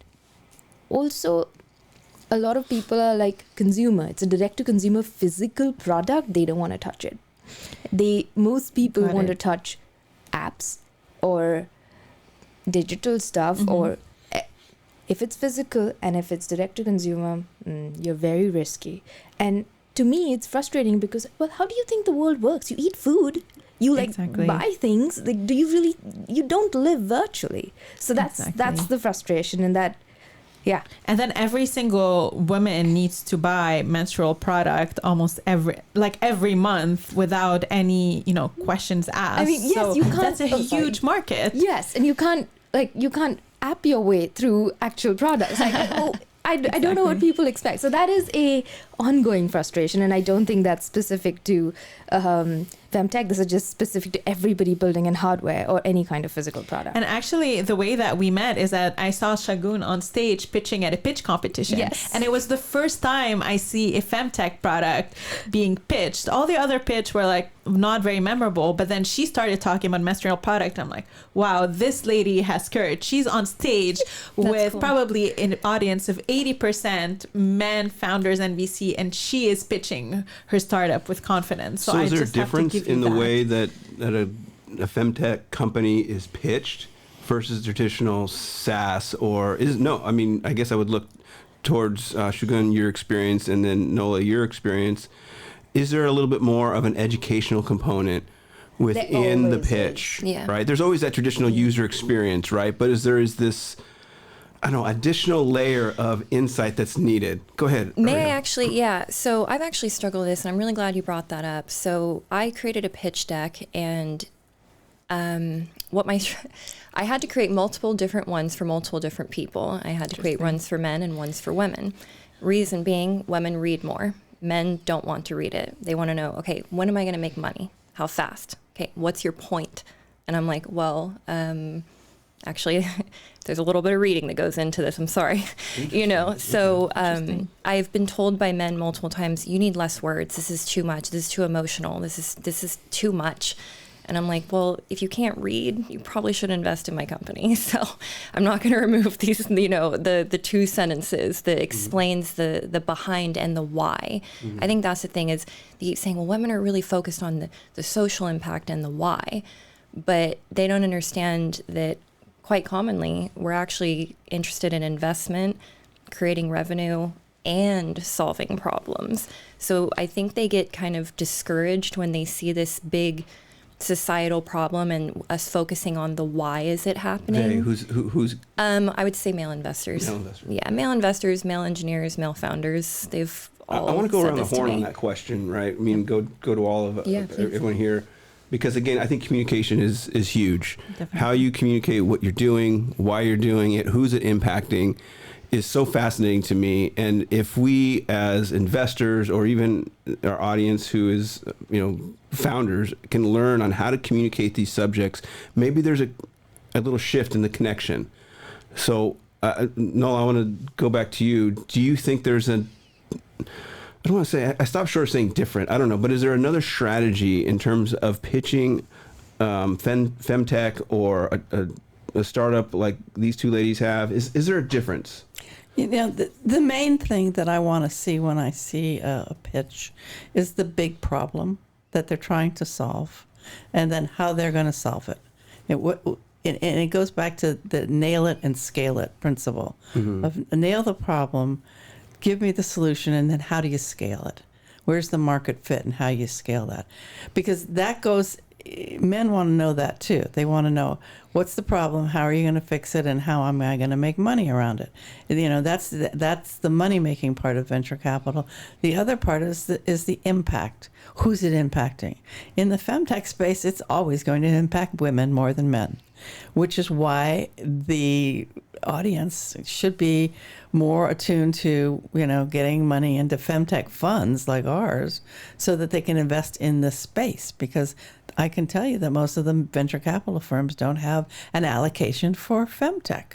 also, a lot of people are like consumer. It's a direct-to-consumer physical product. They don't want to touch it. Most people want to touch apps or digital stuff, or if it's physical and if it's direct to consumer, you're very risky. And to me, it's frustrating because, well, how do you think the world works? You eat food, you buy things. Like, you don't live virtually. So that's the frustration, and that. Yeah. And then every single woman needs to buy menstrual product almost every month without any, questions asked. I mean, yes, so you can't. That's a huge market. Yes. And you can't app your way through actual products. I don't know what people expect. So that is a ongoing frustration. And I don't think that's specific to Femtech. This is just specific to everybody building in hardware or any kind of physical product. And actually, the way that we met is that I saw Shagun on stage pitching at a pitch competition. Yes. And it was the first time I see a Femtech product being pitched. All the other pitch were not very memorable, but then she started talking about menstrual product. I'm like, wow, this lady has courage. She's on stage with probably an audience of 80% men founders and VC, and she is pitching her startup with confidence. So is there a difference in the way that a Femtech company is pitched versus traditional SaaS, or I guess I would look towards Shagun, your experience, and then Nola, your experience. Is there a little bit more of an educational component within the pitch? Yeah. Right? There's always that traditional user experience, right? But is this additional layer of insight that's needed? Go ahead. May Ariel. I actually? Yeah. So I've actually struggled with this, and I'm really glad you brought that up. So I created a pitch deck, and I had to create multiple different ones for multiple different people. I had to create ones for men and ones for women. Reason being, women read more. Men don't want to read it. They want to know, okay, when am I going to make money? How fast? Okay, what's your point? And I'm like, well, actually, there's a little bit of reading that goes into this. I'm sorry. So I've been told by men multiple times, you need less words. This is too much. This is too emotional. This is too much. And I'm like, well, if you can't read, you probably should invest in my company. So I'm not going to remove these, the two sentences that explains the behind and the why. I think that's the thing, is they keep saying, well, women are really focused on the social impact and the why, but they don't understand that quite commonly we're actually interested in investment, creating revenue, and solving problems. So I think they get kind of discouraged when they see this big societal problem and us focusing on the why is it happening. Who's I would say male investors. Yeah, male investors, male engineers, male founders. They've all I want to go around the this to horn me. on that question, right? I mean, go to all of everyone here, because again, I think communication is huge. Definitely. How you communicate what you're doing, why you're doing it, who's it impacting, is so fascinating to me. And if we as investors, or even our audience who is, founders, can learn on how to communicate these subjects, maybe there's a little shift in the connection. So, Nola, I want to go back to you. Do you think there's I don't want to say, I stopped short of saying different, I don't know, but is there another strategy in terms of pitching Femtech or a startup like these two ladies have? Is there a difference? The main thing that I want to see when I see a pitch is the big problem that they're trying to solve, and then how they're going to solve it. And it goes back to the nail it and scale it principle. Of nail the problem, give me the solution, and then how do you scale it? Where's the market fit and how you scale that? Because that goes men want to know that too. They want to know, what's the problem, how are you going to fix it, and how am I going to make money around it? That's the money making part of venture capital. The other part is the impact. Who's it impacting? In the femtech space, it's always going to impact women more than men, which is why the audience should be more attuned to, getting money into femtech funds like ours so that they can invest in this space. Because I can tell you that most of the venture capital firms don't have an allocation for femtech.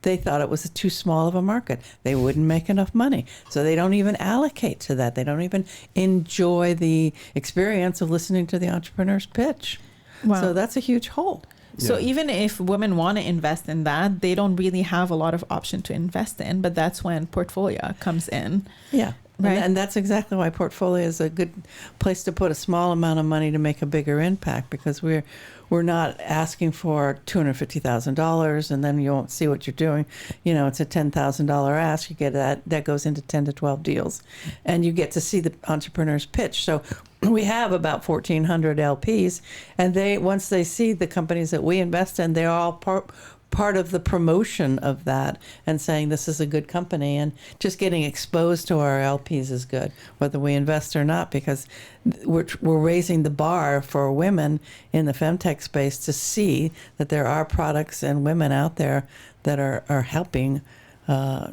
They thought it was too small of a market. They wouldn't make enough money. So they don't even allocate to that. They don't even enjoy the experience of listening to the entrepreneur's pitch. Wow. So that's a huge hole. So even if women want to invest in that, they don't really have a lot of option to invest in, but that's when Portfolia comes in. Yeah. Right. And that's exactly why Portfolia is a good place to put a small amount of money to make a bigger impact, because we're not asking for $250,000 and then you won't see what you're doing. It's a $10,000 ask. You get that goes into 10 to 12 deals, and you get to see the entrepreneur's pitch. So we have about 1,400 LPs, and once they see the companies that we invest in, they're all part of the promotion of that and saying this is a good company, and just getting exposed to our LPs is good, whether we invest or not, because we're raising the bar for women in the femtech space to see that there are products and women out there that are helping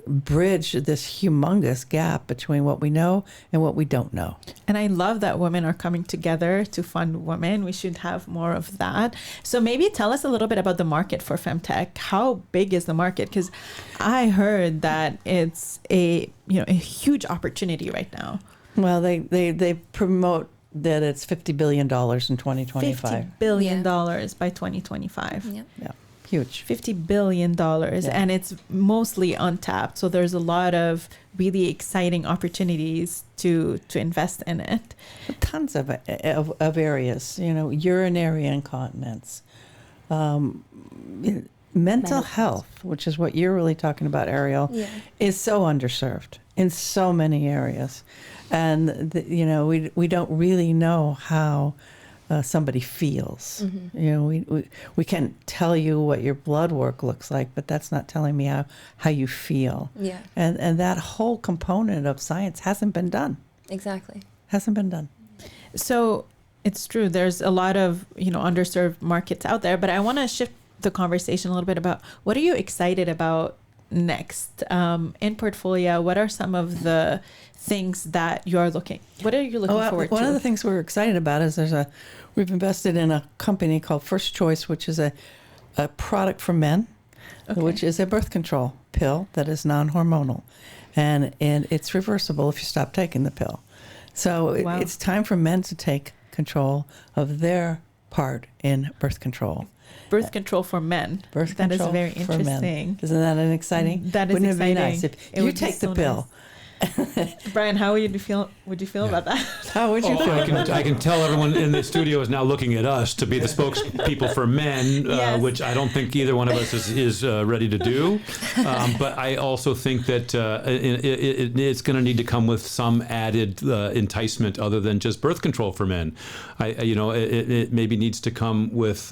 bridge this humongous gap between what we know and what we don't know. And I love that women are coming together to fund women. We should have more of that. So maybe tell us a little bit about the market for femtech. How big is the market? Because I heard that it's a huge opportunity right now. Well, they promote that it's $50 billion in 2025. $50 billion by 2025. Yep. Yeah. Huge. $50 billion, and it's mostly untapped. So there's a lot of really exciting opportunities to invest in it. Tons of areas, urinary incontinence, mental health, which is what you're really talking about, Ariel, is so underserved in so many areas. And, we don't really know how somebody feels. Mm-hmm. We can tell you what your blood work looks like, but that's not telling me how you feel. Yeah. And that whole component of science hasn't been done. Exactly. Hasn't been done. So it's true. There's a lot of, underserved markets out there, but I want to shift the conversation a little bit about what are you excited about next in Portfolia? What are some of the things that what are you looking forward to? One of the things we're excited about is we've invested in a company called First Choice, which is a product for men, which is a birth control pill that is non-hormonal, and it's reversible if you stop taking the pill. So it's time for men to take control of their part in birth control. Birth control for men. That is very interesting. Isn't that an exciting? That is Wouldn't exciting. It be nice if you take the pill? Nice. Brian, how would you feel about that? How would you feel? I can tell everyone in the studio is now looking at us to be the spokespeople for men, which I don't think either one of us is ready to do. But I also think that it's going to need to come with some added enticement other than just birth control for men. It maybe needs to come with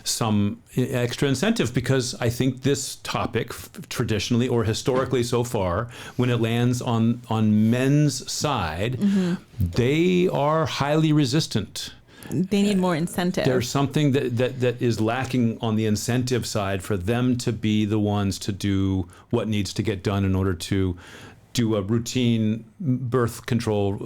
some extra incentive, because I think this topic, traditionally or historically so far, when it lands on men's side, they are highly resistant. They need more incentive. There's something that is lacking on the incentive side for them to be the ones to do what needs to get done in order to do a routine birth control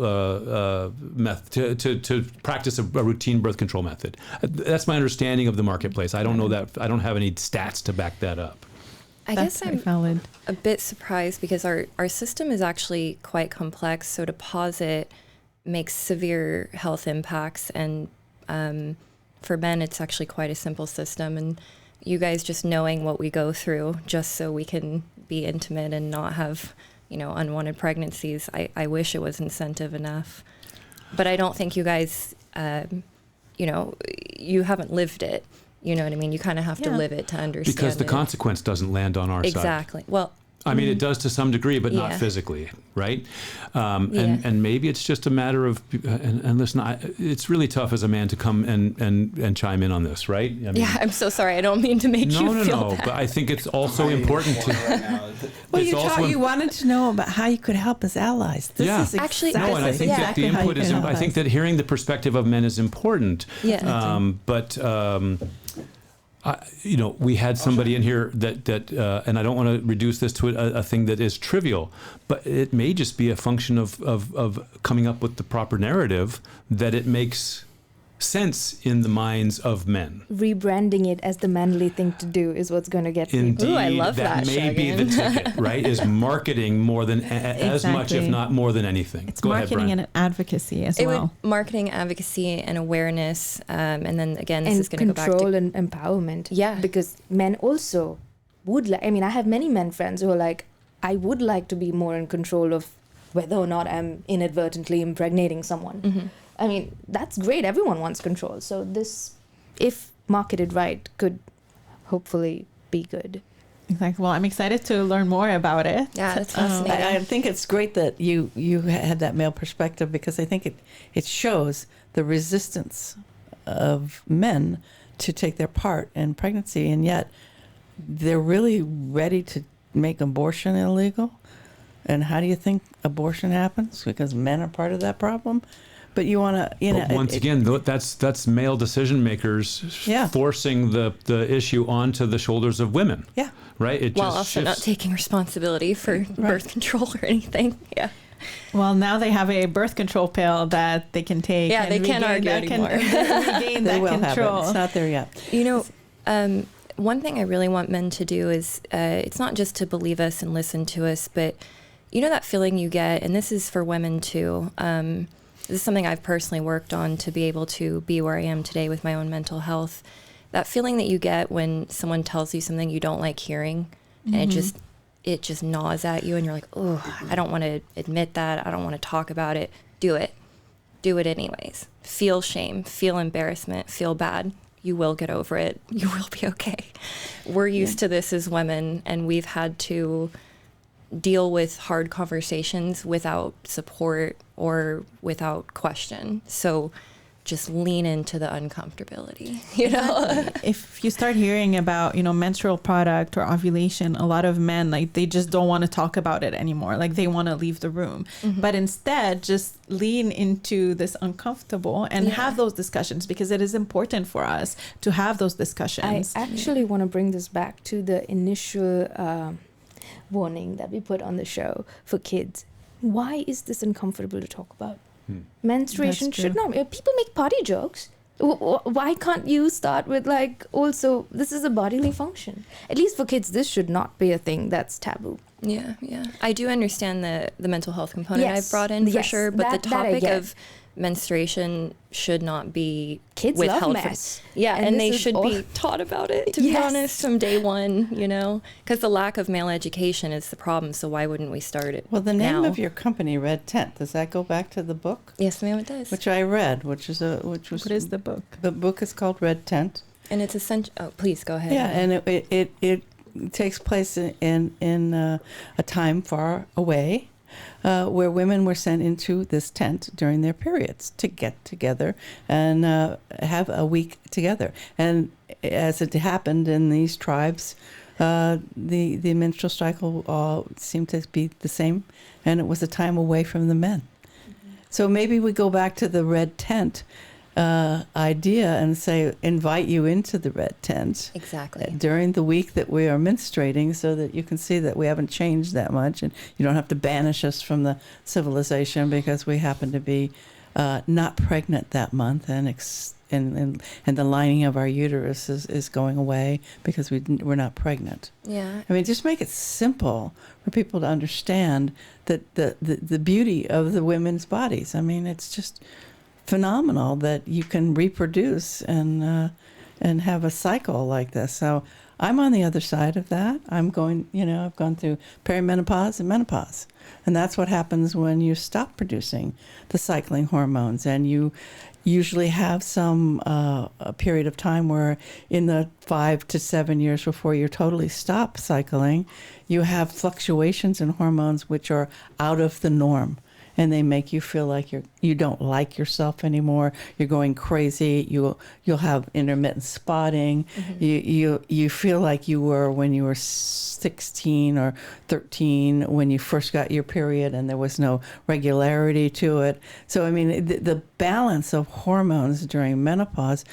method, to practice a routine birth control method. That's my understanding of the marketplace. I don't know that. I don't have any stats to back that up. I guess I'm a bit surprised because our system is actually quite complex. So deposit makes severe health impacts, and for men, it's actually quite a simple system. And you guys just knowing what we go through just so we can be intimate and not have unwanted pregnancies. I wish it was incentive enough, but I don't think you guys, you haven't lived it. You know what I mean? You kind of have to live it to understand. Because the consequence doesn't land on our side. Exactly. Well, I mean, it does to some degree, but not Yeah. physically, right? Yeah. And maybe it's just a matter of, and listen, it's really tough as a man to come and chime in on this, right? I mean, Yeah, I'm so sorry. I don't mean to make you feel bad. but I think it's also important to. Well, it's also you wanted to know about how you could help as allies. This Yeah. is Actually, exactly, No, and I think that exactly the how you input is. can help I think us. that hearing the perspective of men is important. Yeah. We had somebody in here that and I don't want to reduce this to a thing that is trivial, but it may just be a function of coming up with the proper narrative that it makes sense in the minds of men. Rebranding it as the manly thing to do is what's going to get people. Indeed, Ooh, I love that, may be the Shagun. ticket, right? Is marketing more than as much, if Exactly. not more than anything. It's Go ahead, marketing Brian. and advocacy as It well. would marketing, advocacy, and awareness, and then again, this And is going to go back control to and empowerment. Yeah. Because men also would like, I mean, I have many men friends who are like, I would like to be more in control of whether or not I'm inadvertently impregnating someone. Mm-hmm. I mean, that's great. Everyone wants control. So this, if marketed right, could hopefully be good. Exactly. Well, I'm excited to learn more about it. Yeah, that's fascinating. I think it's great that you had that male perspective, because I think it shows the resistance of men to take their part in pregnancy, and yet they're really ready to make abortion illegal. And how do you think abortion happens? Because men are part of that problem. But you want to, But once again, that's male decision makers Yeah. forcing the issue onto the shoulders of women. Yeah. Right. It While just also not shifts. taking responsibility for birth control or anything. Yeah. Well, now they have a birth control pill that they can take. Yeah, and they can't regain argue that anymore. regain they that will control. have it. It's not there yet. You know, one thing I really want men to do is it's not just to believe us and listen to us, but you know that feeling you get, and this is for women too. This is something I've personally worked on to be able to be where I am today with my own mental health. That feeling that you get when someone tells you something you don't like hearing, and it just gnaws at you, and you're like, oh, I don't want to admit that. I don't want to talk about it. Do it. Do it anyways. Feel shame, feel embarrassment, feel bad. You will get over it. You will be okay. We're used to this as women, and we've had to deal with hard conversations without support or without question. So just lean into the uncomfortability, you know? If you start hearing about, menstrual product or ovulation, a lot of men, they just don't want to talk about it anymore. Like they want to leave the room. But instead, just lean into this uncomfortable and have those discussions, because it is important for us to have those discussions. I actually want to bring this back to the initial warning that we put on the show for kids. Why is this uncomfortable to talk about? Menstruation That's should true. not. People make party jokes. Why can't you start with also, this is a bodily function? At least for kids, this should not be a thing that's taboo. Yeah. I do understand the mental health component Yes, I've brought in for yes, sure, but that the I topic get. of menstruation should not be Kids withheld love from. mess. Yeah, and this they is should all- be taught about it, to be Yes. honest, from day one, because the lack of male education is the problem, so why wouldn't we start it Well, the name now? of your company, Red Tent, does that go back to the book? Yes, ma'am, it does. Which I read, which was What is the book? the book is called Red Tent. And it's essential. Oh, please go ahead. Yeah, and it takes place in a time far away, where women were sent into this tent during their periods to get together and have a week together. And as it happened in these tribes, the menstrual cycle all seemed to be the same, and it was a time away from the men. So maybe we go back to the red tent idea and say, invite you into the red tent Exactly. during the week that we are menstruating, so that you can see that we haven't changed that much, and you don't have to banish us from the civilization because we happen to be not pregnant that month, and the lining of our uterus is going away because we're not pregnant. Yeah. I mean, just make it simple for people to understand that the beauty of the women's bodies. I mean, it's just phenomenal that you can reproduce and have a cycle like this. So I'm on the other side of that. I've gone through perimenopause and menopause. And that's what happens when you stop producing the cycling hormones. And you usually have some a period of time where in the 5 to 7 years before you totally stop cycling, you have fluctuations in hormones which are out of the norm. And they make you feel like you don't like yourself anymore. You're going crazy. You'll have intermittent spotting. Mm-hmm. You feel like you were when you were 16 or 13 when you first got your period, and there was no regularity to it. So I mean, the balance of hormones during menopause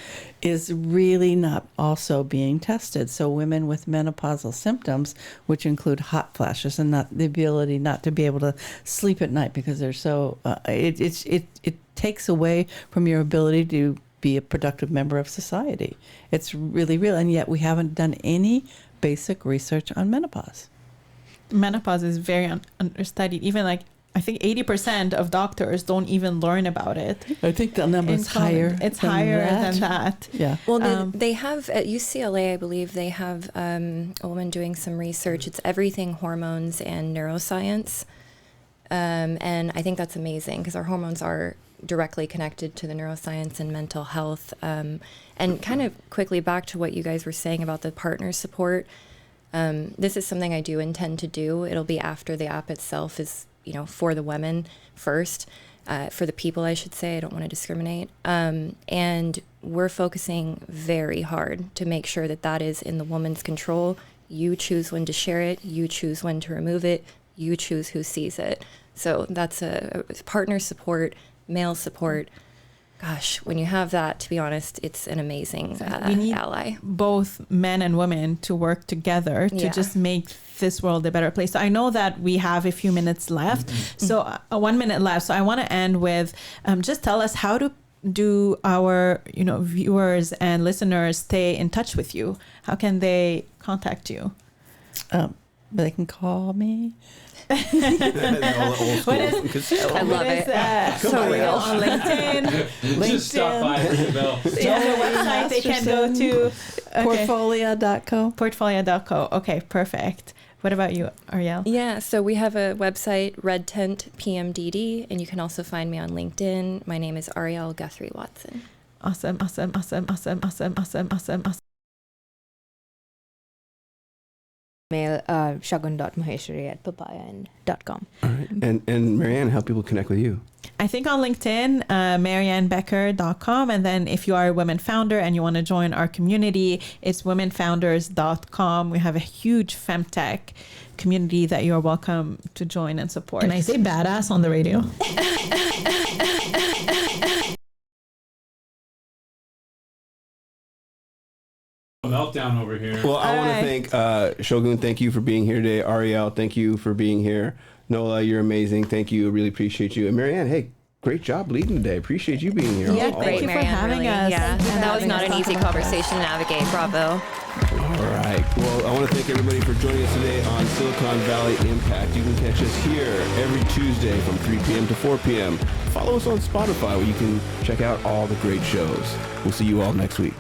is really not also being tested. So women with menopausal symptoms, which include hot flashes and not the ability not to be able to sleep at night because they're so it takes away from your ability to be a productive member of society. It's really real, and yet we haven't done any basic research on menopause. Menopause is very understudied. Even like I think 80% of doctors don't even learn about it. I think the number is higher. It's higher than that. Yeah. Well, they have at UCLA, I believe, they have a woman doing some research. It's everything hormones and neuroscience. And I think that's amazing because our hormones are directly connected to the neuroscience and mental health. And kind of quickly back to what you guys were saying about the partner support. This is something I do intend to do. It'll be after the app itself is, for the women first, for the people, I should say. I don't want to discriminate. And we're focusing very hard to make sure that is in the woman's control. You choose when to share it. You choose when to remove it. You choose who sees it. So that's a partner support, male support. Gosh, when you have that, to be honest, it's an amazing we need ally. Both men and women to work together to just make this world a better place. So I know that we have a few minutes left. Mm-hmm. So 1 minute left. So I want to end with just tell us how do our viewers and listeners stay in touch with you? How can they contact you? They can call me. What is I love it. So real on LinkedIn. Just stop by Isabel. Is there a website they can go to? Portfolia.co. Portfolia.co. Okay, perfect. What about you, Ariel? Yeah, so we have a website, Red Tent PMDD, and you can also find me on LinkedIn. My name is Ariel Guthrie Watson. Awesome. Mail shagun.maheshwari@papaya.com. All right. And Marianne, how people connect with you? I think on LinkedIn, marianbekkar.com. And then if you are a women founder and you want to join our community, it's womenfounders.com. We have a huge femtech community that you're welcome to join and support. Can I say badass on the radio? Meltdown over here. Well, I want to thank Shagun. Thank you for being here today. Ariel, thank you for being here. Nola, you're amazing. Thank you. I really appreciate you. And Marianne, hey, great job leading today. Appreciate you being here. Yeah, thank you for having us. Yeah, that was not an easy conversation to navigate. Bravo. All right. Well, I want to thank everybody for joining us today on Silicon Valley Impact. You can catch us here every Tuesday from 3 p.m. to 4 p.m. Follow us on Spotify where you can check out all the great shows. We'll see you all next week.